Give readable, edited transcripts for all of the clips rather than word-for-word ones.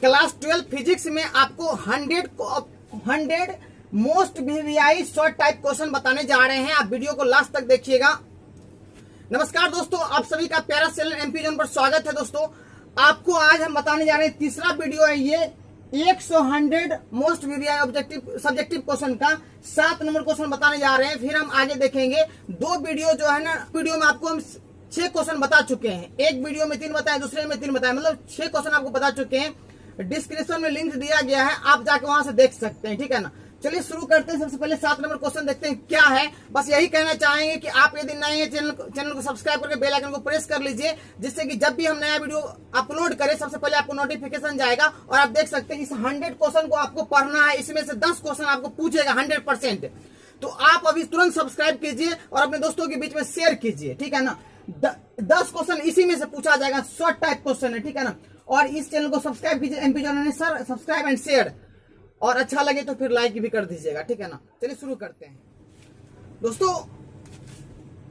Class 12 physics में आपको 100 most VVI short type question बताने जा रहे हैं। आप वीडियो को लास्ट तक देखिएगा। नमस्कार दोस्तों, आप सभी का प्यारा चैनल एमपी जोन पर स्वागत है। दोस्तों आपको आज हम बताने जा रहे हैं, तीसरा वीडियो है ये 100 most VVI objective subjective question का 7 नंबर क्वेश्चन बताने जा रहे हैं। फिर हम आगे देखेंगे। दो वीडियो जो है ना, वीडियो में आपको हम 6 क्वेश्चन बता चुके हैं। एक वीडियो में 3 बताए, दूसरे में 3 बताए, मतलब 6 क्वेश्चन आपको बता चुके हैं। डिस्क्रिप्शन में लिंक दिया गया है, आप जाके वहां से देख सकते हैं। ठीक है ना, चलिए शुरू करते हैं। सबसे पहले 7 नंबर क्वेश्चन देखते हैं क्या है। बस यही कहना चाहेंगे कि आप यदि नए हैं चैनल को सब्सक्राइब करके बेल आइकन को प्रेस कर लीजिए, जिससे कि जब भी हम नया वीडियो अपलोड करें सबसे पहले आपको नोटिफिकेशन जाएगा। और आप देख सकते हैं इस 100 क्वेश्चन को आपको पढ़ना है। इसमें से 10 क्वेश्चन आपको पूछेगा 100%। तो आप अभी तुरंत सब्सक्राइब कीजिए और अपने दोस्तों के बीच में शेयर कीजिए। ठीक है ना, 10 क्वेश्चन इसी में से पूछा जाएगा। शॉर्ट टाइप क्वेश्चन है। ठीक है ना, और इस चैनल को सब्सक्राइब कीजिए MP zone sir, subscribe and share, और अच्छा लगे तो फिर लाइक भी कर दीजिएगा। ठीक है ना, चलिए शुरू करते हैं। दोस्तों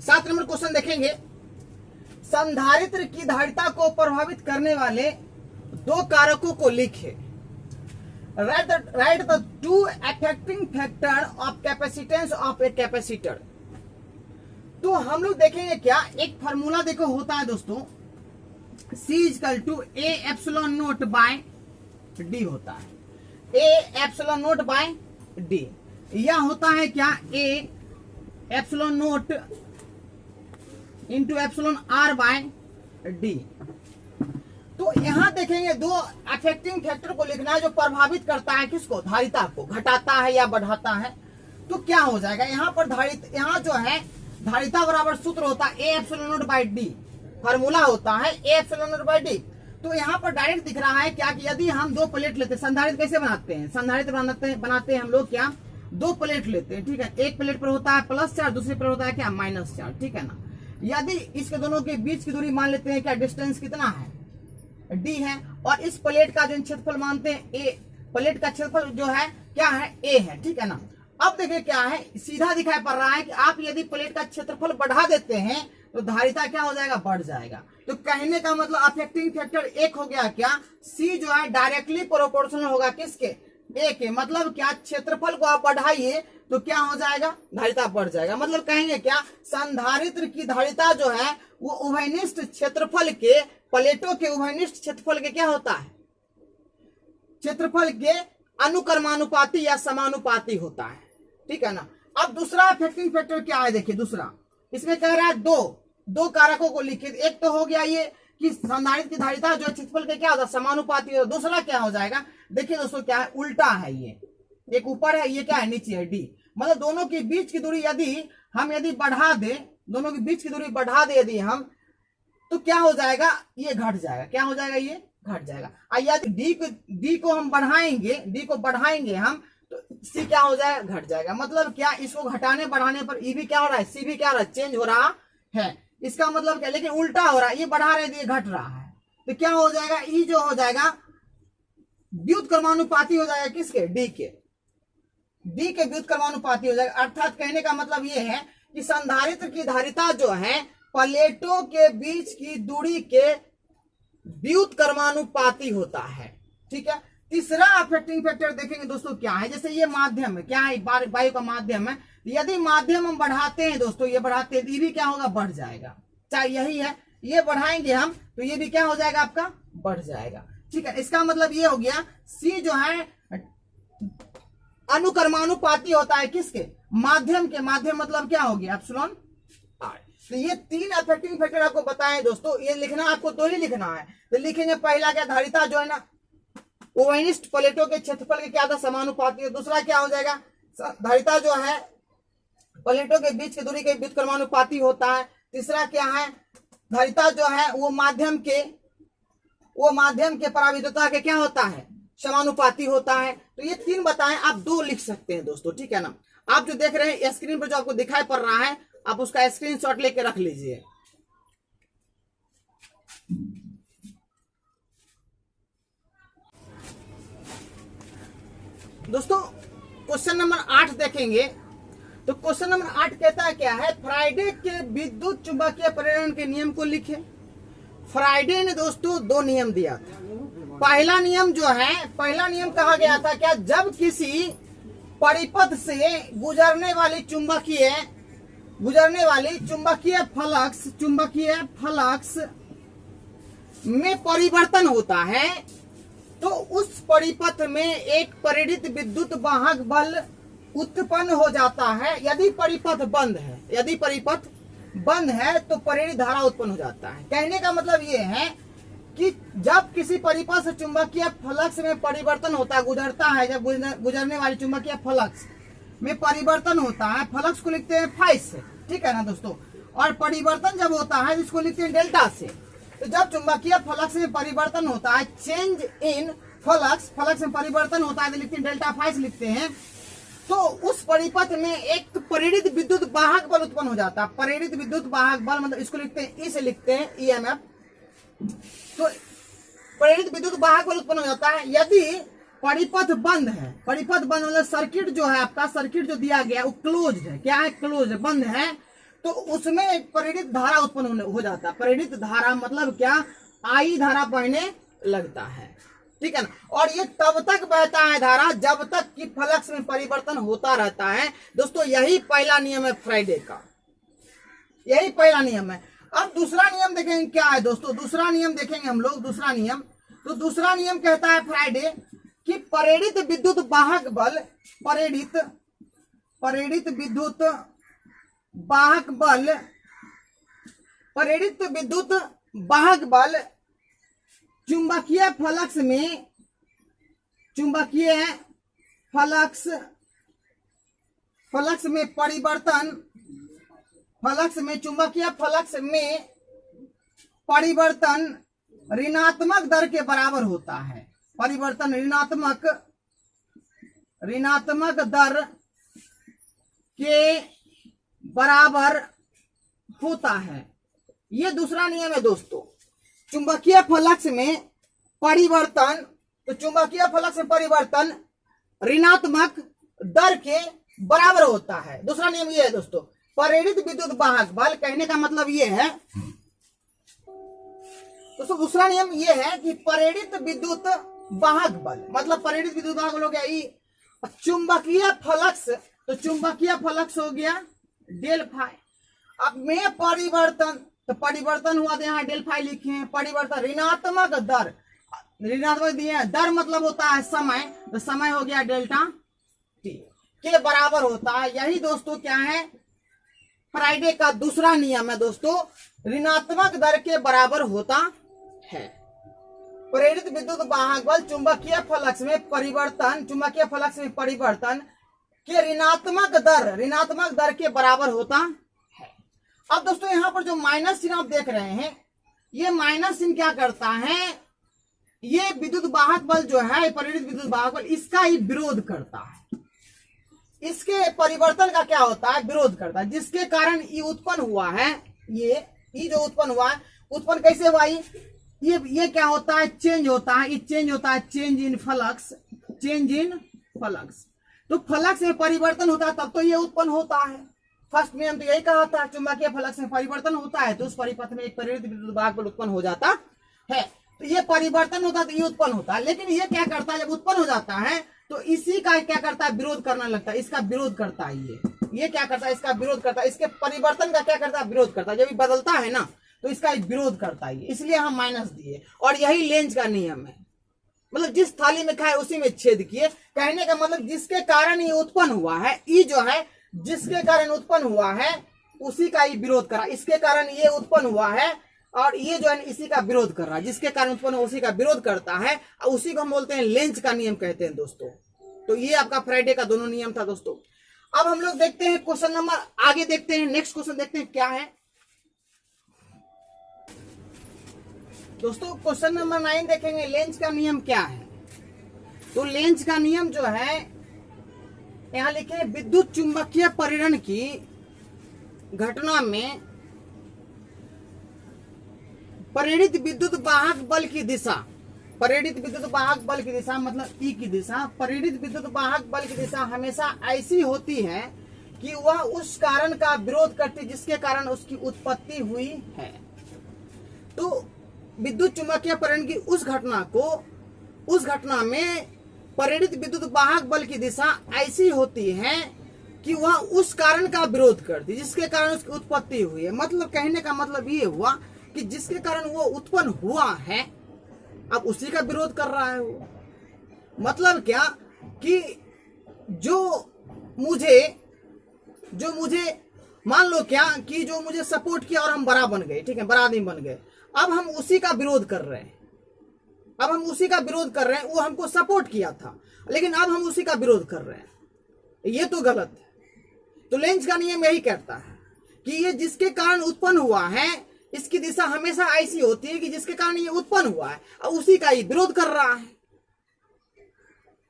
7 नंबर क्वेश्चन देखेंगे। संधारित्र की धारिता को प्रभावित करने वाले 2 कारकों को लिखे। Right the 2 affecting factor of capacitance of a capacitor. तो हम लोग देखेंगे क्या, एक फार्मूला देखो होता है दोस्तों, C = A epsilon naught by D होता है। A epsilon naught by D, यह होता है क्या, A epsilon naught into epsilon R by D. तो यहां देखेंगे 2 अफेक्टिंग फैक्टर को लिखना है जो प्रभावित करता है किसको, धारिता को, घटाता है या बढ़ाता है। तो क्या हो जाएगा यहाँ पर, यहाँ जो है धारिता बराबर सूत्र होता है A epsilon naught by D, formula होता है A epsilon naught by D. तो यहाँ पर डायरेक्ट दिख रहा है क्या कि यदि हम 2 प्लेट लेते हैं, संधारित्र कैसे बनाते हैं, संधारित्र बनाते हैं हम लोग क्या, 2 प्लेट लेते हैं। ठीक है, एक प्लेट पर होता है प्लस चार्ज, दूसरे पर होता है क्या, माइनस चार्ज। ठीक है ना, यदि इसके दोनों के बीच की दूरी मान लेते हैं क्या, डिस्टेंस कितना है, डी है, और इस प्लेट का जो क्षेत्रफल मानते हैं ए, प्लेट का क्षेत्रफल जो है क्या है, ए है। ठीक है ना, अब देखिए क्या है, सीधा दिखाई पड़ रहा है कि आप यदि प्लेट का क्षेत्रफल बढ़ा देते हैं तो धारिता क्या हो जाएगा, बढ़ जाएगा। तो कहने का मतलब अफेक्टिंग फैक्टर 1 हो गया क्या, सी जो है डायरेक्टली प्रोपोर्शनल होगा किसके, ए के। मतलब क्या, क्षेत्रफल को आप बढ़ाइए तो क्या हो जाएगा, धारिता बढ़ जाएगा। मतलब कहेंगे क्या, संधारित्र की धारिता जो है वो उभयनिष्ठ क्षेत्रफल के, प्लेटों के उभयनिष्ठ क्षेत्रफल के क्या होता है, क्षेत्रफल के अनुक्रमानुपाती या समानुपाती होता है। ठीक है ना। अब दूसरा अफेक्टिंग फैक्टर क्या है, देखिए दूसरा इसमें कह रहा है 2 कारकों को लिखिए। एक तो हो गया ये कि संधारित्र की धारिता जो क्षेत्रफल के क्या होता है, समानुपाती हो। दूसरा क्या हो जाएगा, देखिए दोस्तों क्या है, उल्टा है, ये एक ऊपर है, ये क्या है, नीचे है, डी। मतलब दोनों के बीच की दूरी यदि बढ़ा दे, दोनों के बीच की दूरी बढ़ा दे यदि हम, तो क्या हो जाएगा, ये घट जाएगा। क्या हो जाएगा, ये घट जाएगा। यदि डी को हम बढ़ाएंगे, डी को बढ़ाएंगे हम, तो सी क्या हो जाएगा, घट जाएगा। मतलब क्या, इसको घटाने बढ़ाने पर ई भी क्या हो रहा है, सी भी क्या हो रहा है, चेंज हो रहा है। इसका मतलब क्या, लेकिन उल्टा हो रहा है, ये बढ़ा रहे थे, ये घट रहा है। तो क्या हो जाएगा, ई जो हो जाएगा व्युत्क्रमानुपाती हो जाएगा किसके, डी के। डी के व्युत्क्रमानुपाती हो जाएगा। अर्थात कहने का मतलब ये है कि संधारित्र की धारिता जो है प्लेटों के बीच की दूरी के व्युत्क्रमानुपाती होता है। ठीक है। तीसरा अफेक्टिंग फैक्टर देखेंगे दोस्तों क्या है, जैसे ये माध्यम है, क्या है, वायु का माध्यम है। यदि माध्यम हम बढ़ाते हैं दोस्तों, ये बढ़ाते हैं, ये भी क्या होगा, बढ़ जाएगा। चाहे यही है, ये बढ़ाएंगे हम तो ये भी क्या हो जाएगा, आपका बढ़ जाएगा। ठीक है, इसका मतलब ये हो गया, सी जो है अनुक्रमानुपाती होता है किसके, माध्यम के। माध्यम मतलब क्या हो गया, एप्सिलॉन आर। तो ये 3 अफेक्टिंग फैक्टर आपको बताएं दोस्तों। ये लिखना आपको 2 ही लिखना है। तो लिखेंगे पहला क्या, धारिता जो है ना उभयनिष्ठ प्लेटों के क्षेत्रफल के क्या था, समानुपाती है। दूसरा क्या हो जाएगा, धारिता जो है प्लेटों के बीच की दूरी के व्युत्क्रमानुपाती होता है। तीसरा क्या है, धारिता जो है वो माध्यम के पराविद्युतता के क्या होता है, समानुपाती होता है। तो ये 3 बताएं, आप 2 लिख सकते हैं दोस्तों। ठीक है ना, आप जो देख रहे हैं स्क्रीन पर जो आपको दिखाई पड़ रहा है, आप उसका स्क्रीनशॉट लेके रख लीजिए। दोस्तों क्वेश्चन नंबर 8 देखेंगे। तो क्वेश्चन नंबर 8 कहता है क्या है, फ्राइडे के विद्युत चुंबकीय प्रेरण के नियम को लिखें। फ्राइडे ने दोस्तों दो नियम दिया था। पहला नियम जो है, पहला नियम कहा गया था क्या, जब किसी परिपथ से गुजरने वाली चुंबकीय फ्लक्स में परिवर्तन होता है तो उस परिपथ में एक प्रेरित विद्युत वाहक बल उत्पन्न हो जाता है। यदि परिपथ बंद है तो प्रेरित धारा उत्पन्न हो जाता है। कहने का मतलब ये है कि जब किसी परिपथ से चुंबकीय फ्लक्स में परिवर्तन होता है, गुजरता है, जब गुजरने वाली चुंबकीय फ्लक्स में परिवर्तन होता है, फ्लक्स को लिखते हैं फाई से, ठीक है ना दोस्तों, और परिवर्तन जब होता है जिसको लिखते हैं डेल्टा से। तो जब चुंबकीय फ्लक्स में परिवर्तन होता है, चेंज इन फ्लक्स में परिवर्तन होता है तो लिखते हैं डेल्टा फाई से लिखते हैं। तो उस परिपथ में एक प्रेरित विद्युत वाहक बल उत्पन्न हो जाता है। प्रेरित विद्युत वाहक बल मतलब इसको लिखते हैं ई से लिखते हैं ईएमएफ। तो प्रेरित विद्युत वाहक बल उत्पन्न हो जाता है यदि परिपथ बंद है। परिपथ बंद मतलब सर्किट जो है आपका, सर्किट जो दिया गया वो क्लोज्ड है। क्या है? क्लोज है, बंद है। तो उसमें एक प्रेरित धारा उत्पन्न हो जाता है। प्रेरित धारा मतलब क्या, आई धारा बहने लगता है, ठीक है ना। और ये तब तक बहता है धारा जब तक कि फ्लक्स में परिवर्तन होता रहता है। दोस्तों यही पहला नियम है फ्राइडे का, यही पहला नियम है। अब दूसरा नियम देखेंगे क्या है दोस्तों। दूसरा नियम देखेंगे हम लोग, दूसरा नियम। तो दूसरा नियम कहता है फ्राइडे कि प्रेरित विद्युत वाहक बल, प्रेरित विद्युत वाहक बल चुंबकीय फ्लक्स में परिवर्तन ऋणात्मक दर के बराबर होता है। परिवर्तन ऋणात्मक दर के बराबर होता है। ये दूसरा नियम है दोस्तों। चुंबकीय फ्लक्स में परिवर्तन, तो चुंबकीय फ्लक्स में परिवर्तन ऋणात्मक दर के बराबर होता है। दूसरा नियम ये है दोस्तों। प्रेरित विद्युत वाहक बल, कहने का मतलब ये है दोस्तों, दूसरा नियम ये है कि प्रेरित विद्युत वाहक बल मतलब प्रेरित विद्युत वाहक बल हो गया चुंबकीय फ्लक्स, तो चुंबकीय फ्लक्स हो गया डेल फाई। अब में परिवर्तन, तो परिवर्तन हुआ तो यहाँ डेल फाई लिखे हैं। परिवर्तन ऋणात्मक दर, ऋणात्मक दिए दर मतलब होता है समय, तो समय हो गया डेल्टा टी के बराबर होता है। यही दोस्तों क्या है, फ्राइडे का दूसरा नियम है दोस्तों। ऋणात्मक दर के बराबर होता है। प्रेरित विद्युत वाहक बल चुंबकीय फ्लक्स में परिवर्तन के ऋणात्मक दर के बराबर होता है। अब दोस्तों यहाँ पर जो माइनस चिन्ह आप देख रहे हैं, ये माइनस चिन्ह क्या करता है, ये विद्युत वाहक बल जो है, प्रेरित विद्युत वाहक बल, इसका ही विरोध करता है। इसके परिवर्तन का क्या होता है, विरोध करता है, जिसके कारण ये उत्पन्न हुआ है। ये जो उत्पन्न हुआ है, उत्पन्न कैसे हुआ, ये क्या होता है, चेंज होता है। ये चेंज होता है, चेंज इन फ्लक्स। तो फ्लक्स में परिवर्तन होता है तब तो ये उत्पन्न होता है। फर्स्ट में हम तो यही कहा था, चुंबकीय फ्लक्स में परिवर्तन होता है तो उस परिपथ में एक प्रेरित विद्युत वाहक बल उत्पन्न हो जाता है। तो ये परिवर्तन होता है तो ये उत्पन्न होता है। लेकिन ये क्या करता है, जब उत्पन्न हो जाता है तो इसी का क्या करता है, विरोध करने लगता है। इसका विरोध करता है ये क्या करता है, इसका विरोध करता है। इसके परिवर्तन का क्या करता है, विरोध करता है। जब ये बदलता है ना तो इसका विरोध करता है, इसलिए हम माइनस दिए। और यही लेंज का नियम है, मतलब जिस थाली में खाए उसी में छेद किए। कहने का मतलब जिसके कारण ये उत्पन्न हुआ है, ये जो है जिसके कारण उत्पन्न हुआ है उसी का ही विरोध करा। इसके कारण ये उत्पन्न हुआ है और ये जो है इसी का विरोध कर रहा है। जिसके कारण उत्पन्न उसी का विरोध करता है, और उसी को हम बोलते हैं लेंज का नियम कहते हैं दोस्तों। तो ये आपका फ्राइडे का दोनों नियम था दोस्तों। अब हम लोग देखते हैं क्वेश्चन नंबर, आगे देखते हैं, नेक्स्ट क्वेश्चन देखते हैं क्या है दोस्तों। क्वेश्चन नंबर 9 देखेंगे, लेंज का नियम क्या है। तो लेंज का नियम जो है यहां लिखे, विद्युत चुंबकीय परिरण की घटना में प्रेरित विद्युत वाहक बल की दिशा, प्रेरित विद्युत वाहक बल की दिशा मतलब ई की दिशा, प्रेरित विद्युत वाहक बल की दिशा हमेशा ऐसी होती है कि वह उस कारण का विरोध करती जिसके कारण उसकी उत्पत्ति हुई है। तो विद्युत चुम्बकीय प्रेरण की उस घटना में प्रेरित विद्युत वाहक बल की दिशा ऐसी होती है कि वह उस कारण का विरोध करती, जिसके कारण उसकी उत्पत्ति हुई है। मतलब कहने का मतलब ये हुआ कि जिसके कारण वो उत्पन्न हुआ है, अब उसी का विरोध कर रहा है वो। मतलब क्या कि जो मुझे मान लो क्या कि जो मुझे सपोर्ट किया और हम बड़ा बन गए, ठीक है, बड़ा आदमी बन गए, अब हम उसी का विरोध कर रहे हैं। वो हमको सपोर्ट किया था, लेकिन अब हम उसी का विरोध कर रहे हैं, ये तो गलत है। तो लेंज का नियम यही कहता है कि ये जिसके कारण उत्पन्न हुआ है, इसकी दिशा हमेशा ऐसी होती है कि जिसके कारण ये उत्पन्न हुआ है और उसी का ये विरोध कर रहा है।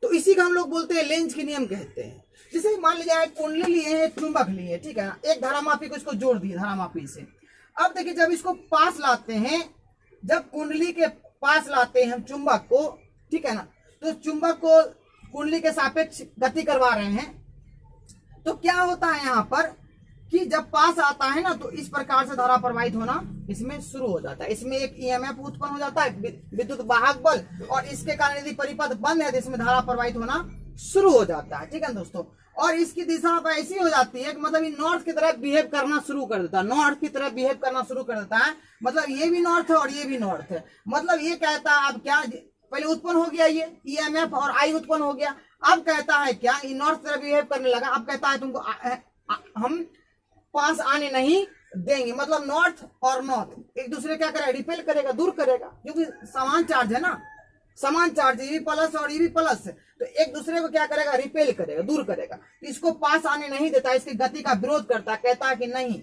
तो इसी का हम लोग बोलते हैं लेंज के नियम कहते हैं। जैसे मान लीजिए एक कुंडली लिए हैं, एक चुंबक लिए हैं, ठीक है ना, एक धारामापी को इसको जोड़ दिए धारामापी से। अब देखिए जब इसको पास लाते हैं, जब कुंडली के पास लाते हैं हम चुंबक को, ठीक है ना, तो चुंबक को कुंडली के सापेक्ष गति करवा रहे हैं, तो क्या होता है यहाँ पर कि जब पास आता है ना, तो इस प्रकार से धारा प्रवाहित होना इसमें शुरू हो जाता है। इसमें एक ईएमएफ उत्पन्न हो जाता है, विद्युत वाहक बल, और इसके कारण यदि परिपथ बंद है तो इसमें धारा प्रवाहित होना शुरू हो जाता है, ठीक है दोस्तों। और इसकी दिशा अब ऐसी हो जाती है कि मतलब ये नॉर्थ की तरफ बिहेव करना शुरू कर देता है, नॉर्थ की तरफ बिहेव करना शुरू कर देता है। मतलब ये भी नॉर्थ है और ये भी नॉर्थ है। मतलब ये कहता है अब क्या, पहले उत्पन्न हो गया ये ईएमएफ और आई उत्पन्न हो गया, अब कहता है क्या, ये नॉर्थ तरफ बिहेव करने लगा। अब कहता है तुमको हम पास आने नहीं देंगे। मतलब नॉर्थ और नॉर्थ एक दूसरे क्या करेगा, रिपेल करेगा, दूर करेगा, क्योंकि समान चार्ज है ना, समान चार्ज, ये भी प्लस और ये भी प्लस है, तो एक दूसरे को क्या करेगा, रिपेल करेगा, दूर करेगा। इसको पास आने नहीं देता, इसकी गति का विरोध करता, कहता है कि नहीं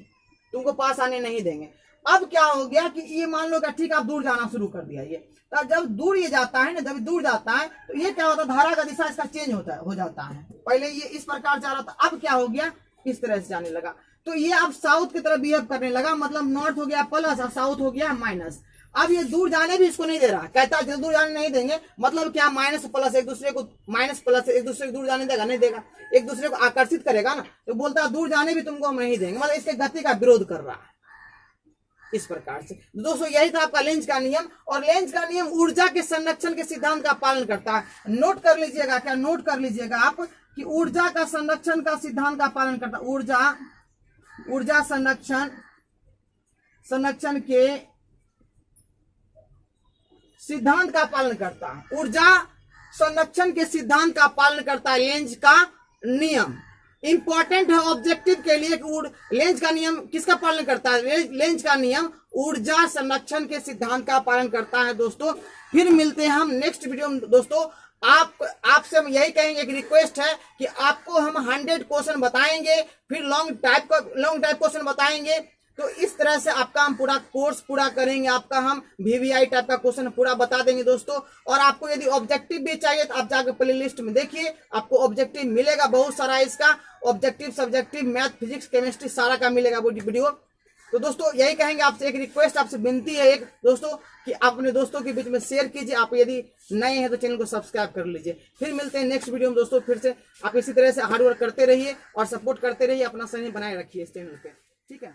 तुमको पास आने नहीं देंगे। अब क्या हो गया कि ये मान लो ठीक है, आप दूर जाना शुरू कर दिया ये। तो जब दूर ये जाता है ना, जब दूर जाता है तो ये क्या होता है, धारा का दिशा इसका चेंज हो जाता है। पहले ये इस प्रकार जा रहा था, अब क्या हो गया, इस तरह से जाने लगा। तो ये अब साउथ की तरफ बिहेव करने लगा। मतलब नॉर्थ हो गया प्लस और साउथ हो गया माइनस। अब ये दूर जाने भी इसको नहीं दे रहा, कहता है दूर जाने नहीं देंगे। मतलब क्या, माइनस प्लस एक दूसरे को, माइनस प्लस एक दूसरे को दूर जाने देगा, नहीं देगा, एक दूसरे को आकर्षित करेगा ना, तो बोलता है दूर जाने भी तुमको हम नहीं देंगे। मतलब इसके गति का विरोध कर रहा है इस प्रकार से। दोस्तों यही था आपका लेंज का नियम। और लेंज का नियम ऊर्जा के संरक्षण के सिद्धांत का पालन करता है। नोट कर लीजिएगा, क्या नोट कर लीजिएगा आप कि ऊर्जा का संरक्षण का सिद्धांत का पालन करता है। ऊर्जा संरक्षण के सिद्धांत का पालन करता है। ऊर्जा संरक्षण के सिद्धांत का पालन करता है लेंज का नियम। इंपॉर्टेंट है ऑब्जेक्टिव के लिए कि लेंज का नियम किसका पालन करता है, लेंज का नियम ऊर्जा संरक्षण के सिद्धांत का पालन करता है। दोस्तों फिर मिलते हैं हम नेक्स्ट वीडियो में। दोस्तों आपसे हम यही कहेंगे, एक रिक्वेस्ट है कि आपको हम 100 क्वेश्चन बताएंगे, फिर लॉन्ग टाइप क्वेश्चन बताएंगे। तो इस तरह से आपका हम पूरा कोर्स पूरा करेंगे, आपका हम VVI टाइप का क्वेश्चन पूरा बता देंगे दोस्तों। और आपको यदि ऑब्जेक्टिव भी चाहिए तो आप जाकर प्ले लिस्ट में देखिए, आपको ऑब्जेक्टिव मिलेगा बहुत सारा। इसका objective, subjective, math, physics, chemistry सारा का मिलेगा वो वीडियो। तो दोस्तों यही कहेंगे आपसे, एक रिक्वेस्ट आपसे विनती है एक दोस्तों कि आप अपने दोस्तों के बीच में शेयर कीजिए। आप यदि नए हैं तो चैनल को सब्सक्राइब कर लीजिए। फिर मिलते हैं नेक्स्ट वीडियो में दोस्तों। फिर से आप इसी तरह से हार्डवर्क करते रहिए और सपोर्ट करते रहिए, अपना समय बनाए रखिए इस चैनल पे, ठीक है।